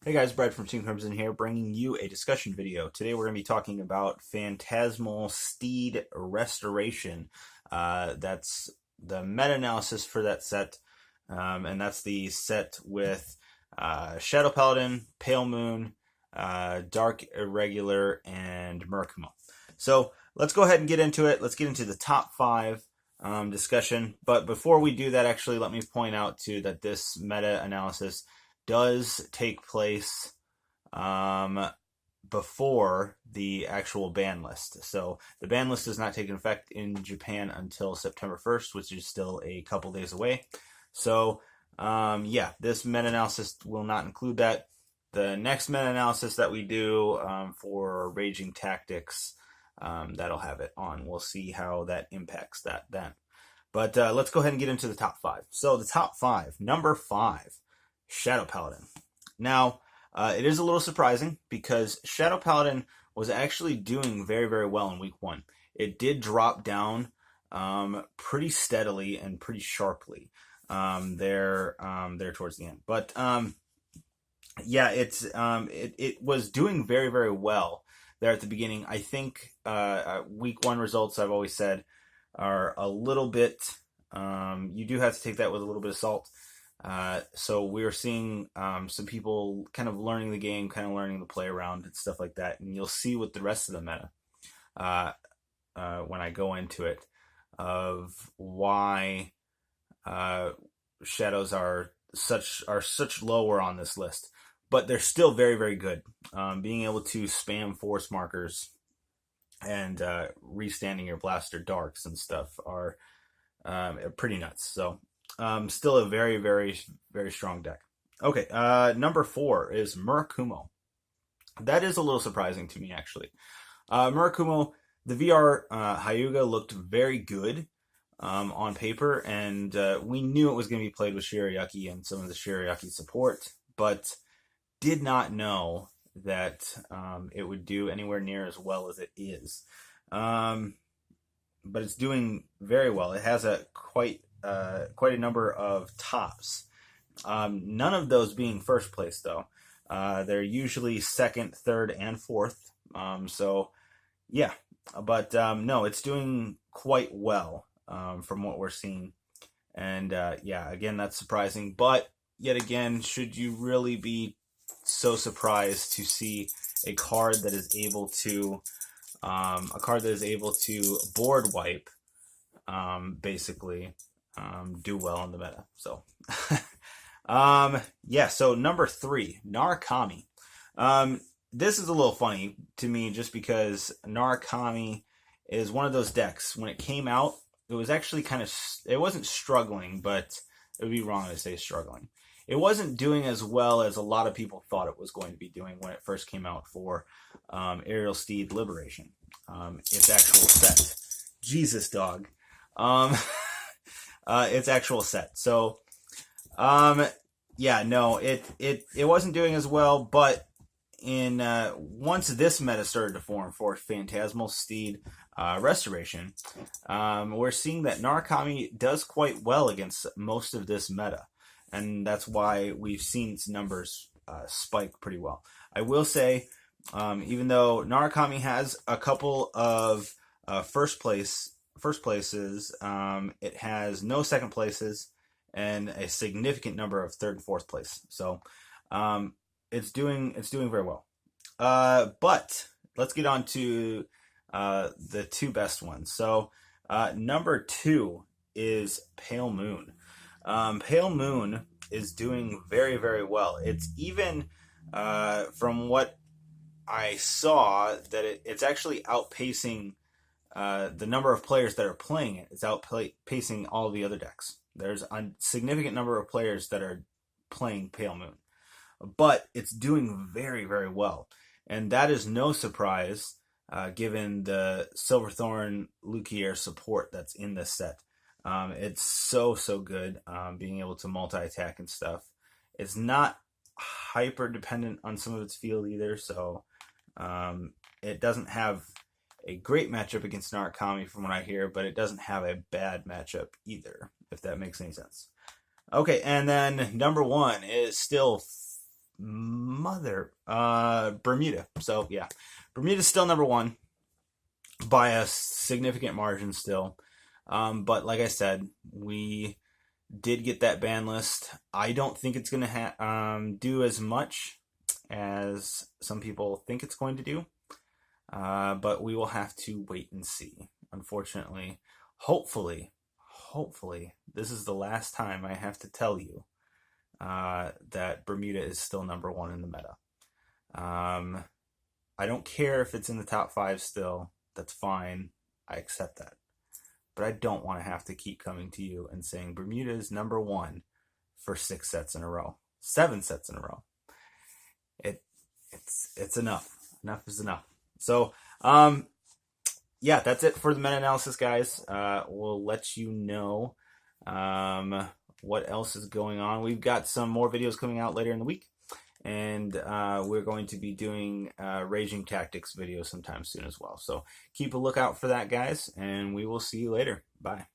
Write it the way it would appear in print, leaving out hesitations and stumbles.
Hey guys, Brad from Team Crimson here, bringing you a discussion video. Today we're going to be talking about Phantasmal Steed Restoration. That's the meta-analysis for that set, and that's the set with Shadow Paladin, Pale Moon, Dark Irregular, and Murakumo. So let's go ahead and get into it. Let's get into the top five discussion. But before we do that, actually, let me point out too that this meta-analysis does take place before the actual ban list. So the ban list does not take effect in Japan until September 1st, which is still a couple days away. So yeah, this meta-analysis will not include that. The next meta-analysis that we do for Raging Tactics, that'll have it on. We'll see how that impacts that then. But let's go ahead and get into the top five. So the top five, number 5, Shadow Paladin. Now, it is a little surprising because Shadow Paladin was actually doing very, very well in week 1. It did drop down pretty steadily and pretty sharply there towards the end. But yeah, it was doing very, very well there at the beginning. I think week 1 results, I've always said, are a little bit, you do have to take that with a little bit of salt. So we're seeing some people kind of learning the game, kind of learning the play around and stuff like that. And you'll see with the rest of the meta when I go into it of why shadows are such lower on this list. But they're still very, very good. Being able to spam force markers and restanding your blaster darks and stuff are pretty nuts. So still a very, very, very strong deck. Okay, number 4 is Murakumo. That is a little surprising to me, actually. Murakumo, the VR Hyuga looked very good on paper, and we knew it was going to be played with Shirayuki and some of the Shirayuki support, but did not know that it would do anywhere near as well as it is. But it's doing very well. It has quite a number of tops. None of those being first place, though. They're usually second, third, and fourth. So, yeah. But no, it's doing quite well from what we're seeing. And yeah, again, that's surprising. But yet again, should you really be so surprised to see a card that is able to board wipe, basically, do well in the meta. So yeah, so number 3, Narukami. This is a little funny to me just because Narukami is one of those decks. When it came out, it was actually it wasn't struggling, but it would be wrong to say struggling. It wasn't doing as well as a lot of people thought it was going to be doing when it first came out for Aerial Steed Liberation. Its actual set. Jesus, dog. Its actual set. So, yeah, no, it wasn't doing as well, but once this meta started to form for Phantasmal Steed Restoration, we're seeing that Narukami does quite well against most of this meta. And that's why we've seen its numbers spike pretty well. I will say, even though Narukami has a couple of first places, it has no second places and a significant number of third and fourth place. So it's doing very well. But let's get on to the 2 best ones. So number 2 is Pale Moon. Pale Moon is doing very, very well. It's even, from what I saw, that it's actually outpacing the number of players that are playing it. It's outpacing all the other decks. There's a significant number of players that are playing Pale Moon. But it's doing very, very well. And that is no surprise, given the Silverthorn Lukier support that's in this set. It's so good, being able to multi-attack and stuff. It's not hyper dependent on some of its field either, so it doesn't have a great matchup against Narukami from what I hear, but it doesn't have a bad matchup either, if that makes any sense. Okay, and then number 1 is still Bermuda. So yeah, Bermuda's still number one by a significant margin still. But like I said, we did get that ban list. I don't think it's going to do as much as some people think it's going to do. But we will have to wait and see. Unfortunately, hopefully, this is the last time I have to tell you that Bermuda is still number one in the meta. I don't care if it's in the top 5 still. That's fine. I accept that. But I don't want to have to keep coming to you and saying Bermuda is number one for 6 sets in a row, 7 sets in a row. It's enough. Enough is enough. So, yeah, that's it for the meta-analysis, guys. We'll let you know what else is going on. We've got some more videos coming out later in the week, and we're going to be doing Raging Tactics videos sometime soon as well. So keep a lookout for that, guys, and we will see you later. Bye.